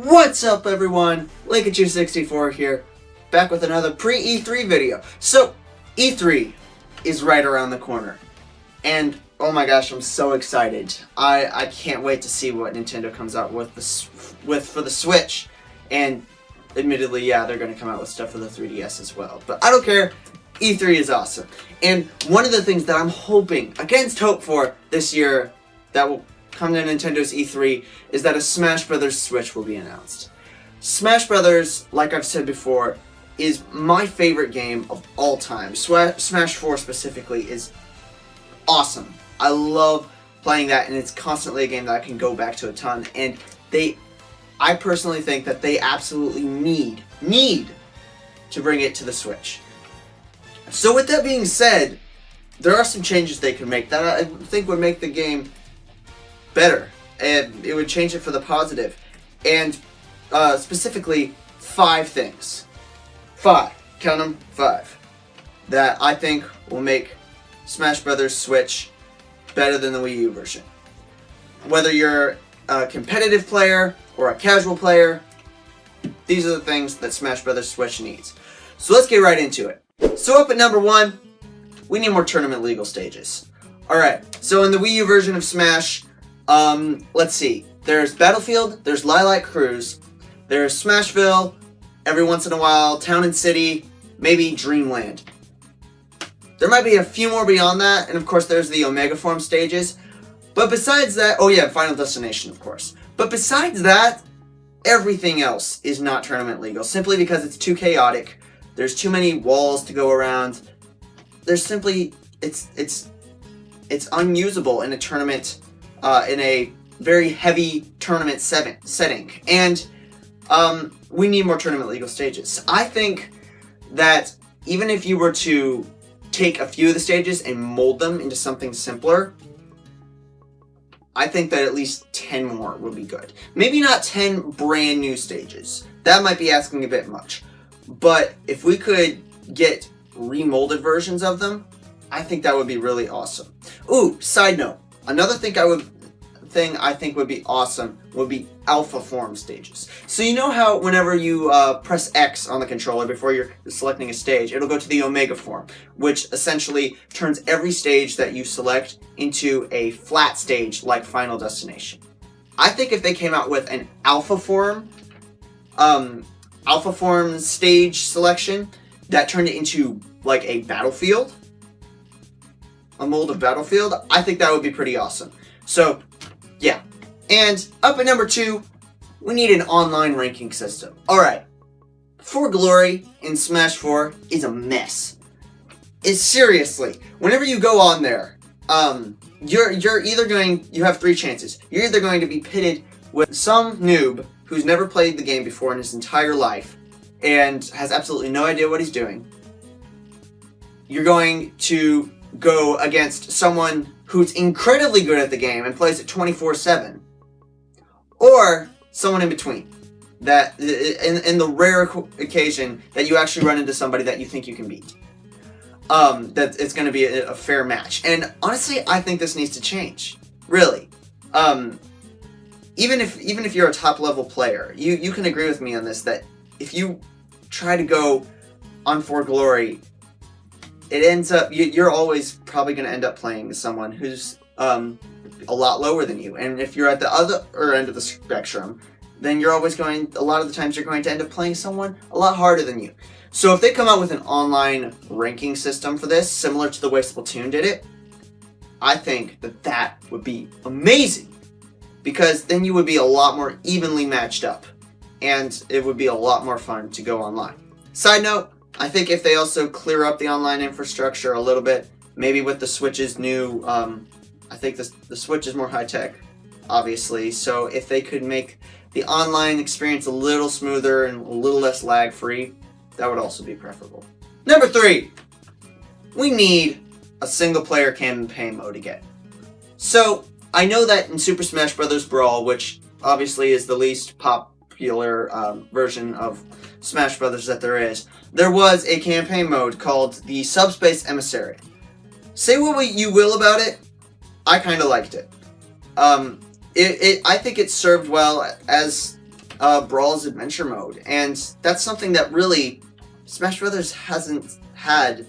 What's up, everyone? Linkachu64 here, back with another pre-E3 video. So, E3 is right around the corner, and oh my gosh, I'm so excited. I can't wait to see what Nintendo comes out with for the Switch, and admittedly, yeah, they're going to come out with stuff for the 3DS as well, but I don't care. E3 is awesome, and one of the things that I'm hoping, against hope for this year, that will come to Nintendo's E3 is that a Smash Brothers Switch will be announced. Smash Brothers, like I've said before, is my favorite game of all time. Smash 4 specifically is awesome. I love playing that, and it's constantly a game that I can go back to a ton. And I personally think that they absolutely need to bring it to the Switch. So with that being said, there are some changes they can make that I think would make the game better, and it would change it for the positive. And specifically, 5 things. 5. Count them, 5. That I think will make Smash Brothers Switch better than the Wii U version. Whether you're a competitive player or a casual player, these are the things that Smash Brothers Switch needs. So let's get right into it. So up at number 1, we need more tournament legal stages. Alright, so in the Wii U version of Smash, let's see. There's Battlefield, there's Lilac Cruise, there's Smashville, every once in a while, Town and City, maybe Dreamland. There might be a few more beyond that, and of course there's the Omega Form stages. But besides that, oh yeah, Final Destination, of course. But besides that, everything else is not tournament legal, simply because it's too chaotic. There's too many walls to go around. There's simply, it's unusable in a tournament, in a very heavy tournament setting. And we need more tournament legal stages. I think that even if you were to take a few of the stages and mold them into something simpler, I think that at least 10 more would be good. Maybe not 10 brand new stages. That might be asking a bit much. But if we could get remolded versions of them, I think that would be really awesome. Ooh, side note. Another thing I think would be awesome would be alpha form stages. So you know how whenever you press X on the controller before you're selecting a stage, it'll go to the Omega form, which essentially turns every stage that you select into a flat stage like Final Destination. I think if they came out with an alpha form stage selection that turned it into like a Battlefield, a mold of Battlefield, I think that would be pretty awesome. So, yeah. And up at number 2, we need an online ranking system. Alright. For Glory in Smash 4 is a mess. It's seriously, whenever you go on there, you have 3 chances. You're either going to be pitted with some noob who's never played the game before in his entire life and has absolutely no idea what he's doing. You're going to go against someone who's incredibly good at the game and plays it 24/7, or someone in between. That in the rare occasion that you actually run into somebody that you think you can beat, that it's going to be a fair match. And honestly, I think this needs to change. Really, even if you're a top level player, you can agree with me on this, that if you try to go on For Glory, it ends up, you're always probably going to end up playing someone who's a lot lower than you. And if you're at the other end of the spectrum, then a lot of the times you're going to end up playing someone a lot harder than you. So if they come out with an online ranking system for this, similar to the way Splatoon did it, I think that would be amazing. Because then you would be a lot more evenly matched up. And it would be a lot more fun to go online. Side note, I think if they also clear up the online infrastructure a little bit, maybe with the Switch's new, I think the Switch is more high-tech, obviously, so if they could make the online experience a little smoother and a little less lag-free, that would also be preferable. Number 3, we need a single-player campaign mode again. So, I know that in Super Smash Bros. Brawl, which obviously is the least popular version of Smash Brothers that there was a campaign mode called the Subspace Emissary. Say what you will about it, I kind of liked it. I think it served well as Brawl's Adventure Mode, and that's something that really Smash Brothers hasn't had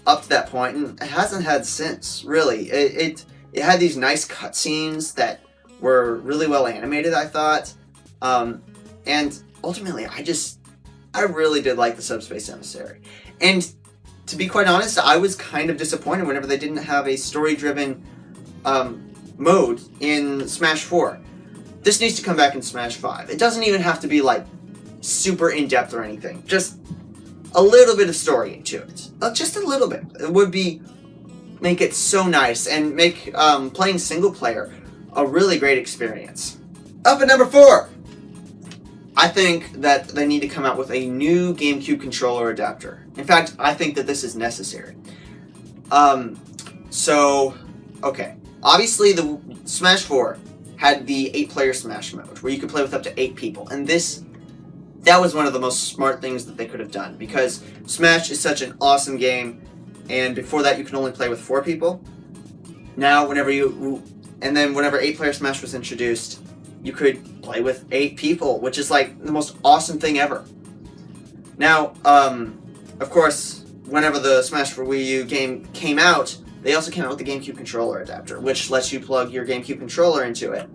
up to that point, and it hasn't had since. Really, it had these nice cutscenes that were really well animated, I thought, and ultimately, I really did like the Subspace Emissary, and to be quite honest, I was kind of disappointed whenever they didn't have a story-driven mode in Smash 4. This needs to come back in Smash 5. It doesn't even have to be, like, super in-depth or anything. Just a little bit of story into it. Just a little bit. It would make it so nice and make playing single player a really great experience. Up at number 4! I think that they need to come out with a new GameCube controller adapter. In fact, I think that this is necessary. Okay. Obviously, the Smash 4 had the 8-player Smash mode, where you could play with up to 8 people. And that was one of the most smart things that they could have done, because Smash is such an awesome game, and before that you could only play with 4 people. Now, whenever 8-player Smash was introduced, you could play with 8 people, which is like the most awesome thing ever. Now, of course, whenever the Smash for Wii U game came out, they also came out with the GameCube controller adapter, which lets you plug your GameCube controller into it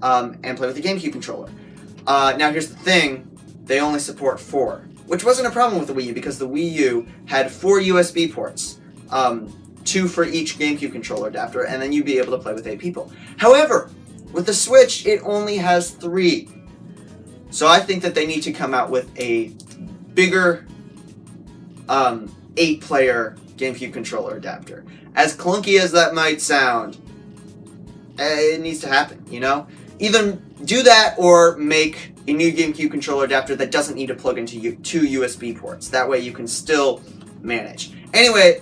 and play with the GameCube controller. Now, here's the thing. They only support 4, which wasn't a problem with the Wii U, because the Wii U had 4 USB ports, 2 for each GameCube controller adapter, and then you'd be able to play with 8 people. However, with the Switch, it only has 3. So I think that they need to come out with a bigger 8-player GameCube controller adapter. As clunky as that might sound, it needs to happen, you know? Either do that or make a new GameCube controller adapter that doesn't need to plug into 2 USB ports. That way you can still manage. Anyway,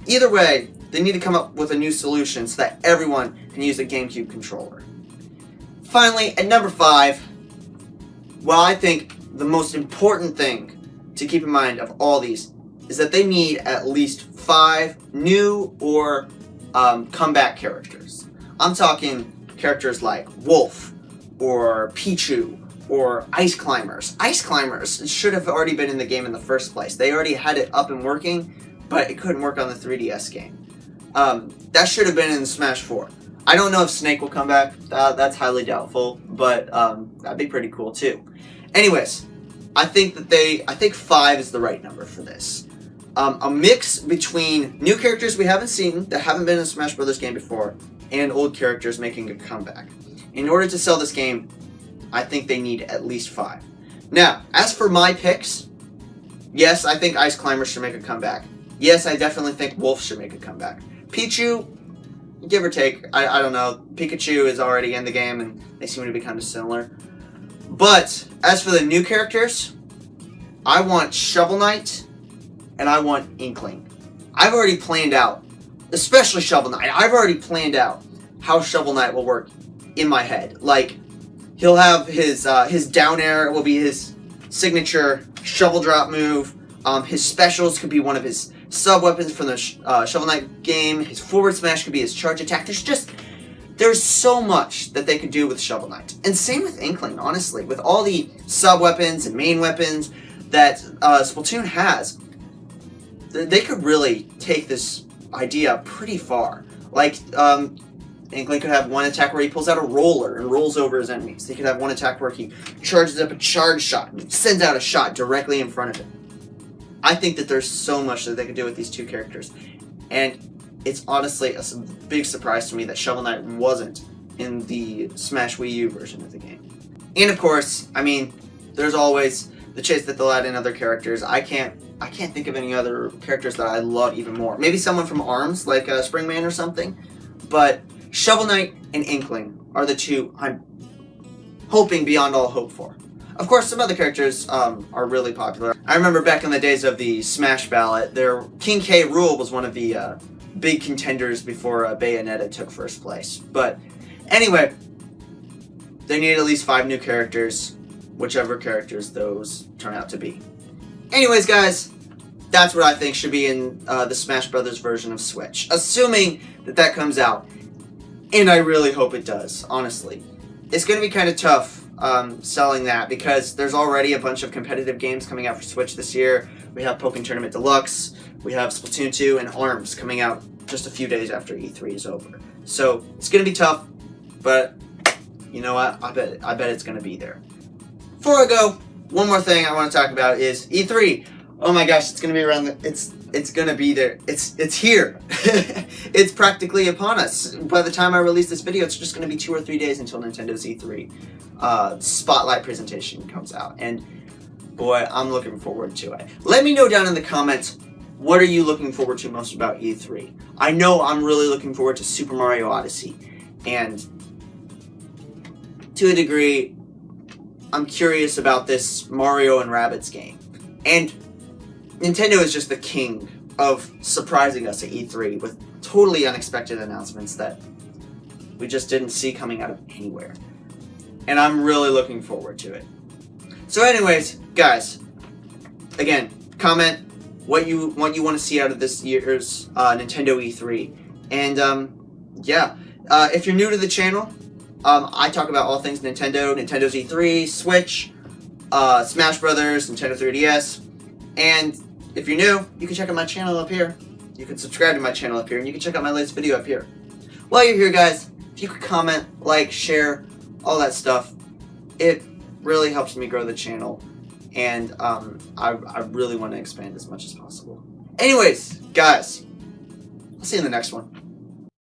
either way, they need to come up with a new solution so that everyone can use a GameCube controller. Finally, at number 5, well, I think the most important thing to keep in mind of all these is that they need at least 5 new or comeback characters. I'm talking characters like Wolf, or Pichu, or Ice Climbers. Ice Climbers should have already been in the game in the first place. They already had it up and working, but it couldn't work on the 3DS game. That should have been in Smash 4. I don't know if Snake will come back. That's highly doubtful, but that'd be pretty cool too. Anyways, I think 5 is the right number for this. A mix between new characters we haven't seen that haven't been in a Smash Brothers game before, and old characters making a comeback. In order to sell this game, I think they need at least 5. Now, as for my picks, yes, I think Ice Climber should make a comeback. Yes, I definitely think Wolf should make a comeback. Pichu, give or take, I don't know. Pikachu is already in the game, and they seem to be kind of similar. But, as for the new characters, I want Shovel Knight, and I want Inkling. I've already planned out, especially Shovel Knight, I've already planned out how Shovel Knight will work in my head. Like, he'll have his down air will be his signature shovel drop move. His specials could be one of his sub-weapons from the Shovel Knight game. His forward smash could be his charge attack. There's so much that they could do with Shovel Knight. And same with Inkling, honestly. With all the sub-weapons and main weapons that Splatoon has, they could really take this idea pretty far. Like, Inkling could have one attack where he pulls out a roller and rolls over his enemies. He could have one attack where he charges up a charge shot and sends out a shot directly in front of him. I think that there's so much that they could do with these two characters. And it's honestly a big surprise to me that Shovel Knight wasn't in the Smash Wii U version of the game. And of course, I mean, there's always the chance that they'll add in other characters. I can't think of any other characters that I love even more. Maybe someone from ARMS, like Springman or something. But Shovel Knight and Inkling are the two I'm hoping beyond all hope for. Of course, some other characters are really popular. I remember back in the days of the Smash Ballot, King K. Rool was one of the big contenders before Bayonetta took first place. But anyway, they need at least 5 new characters, whichever characters those turn out to be. Anyways, guys, that's what I think should be in the Smash Brothers version of Switch, assuming that comes out. And I really hope it does, honestly. It's going to be kind of tough selling that, because there's already a bunch of competitive games coming out for Switch this year. We have Pokken Tournament Deluxe, we have Splatoon 2, and ARMS coming out just a few days after E3 is over. So it's going to be tough, but you know what? I bet it's going to be there. Before I go, one more thing I want to talk about is E3. Oh my gosh, it's going to be around it's going to be there. It's here. It's practically upon us. By the time I release this video, it's just going to be 2 or 3 days until Nintendo's E3 spotlight presentation comes out. And boy, I'm looking forward to it. Let me know down in the comments, what are you looking forward to most about E3? I know I'm really looking forward to Super Mario Odyssey. And to a degree, I'm curious about this Mario and Rabbids game. And Nintendo is just the king of surprising us at E3 with totally unexpected announcements that we just didn't see coming out of anywhere. And I'm really looking forward to it. So anyways, guys, again, comment what you want to see out of this year's Nintendo E3. And yeah, if you're new to the channel, I talk about all things Nintendo, Nintendo's E3, Switch, Smash Brothers, Nintendo 3DS, and if you're new, you can check out my channel up here. You can subscribe to my channel up here, and you can check out my latest video up here. While you're here, guys, if you could comment, like, share, all that stuff, it really helps me grow the channel, and I really want to expand as much as possible. Anyways, guys, I'll see you in the next one.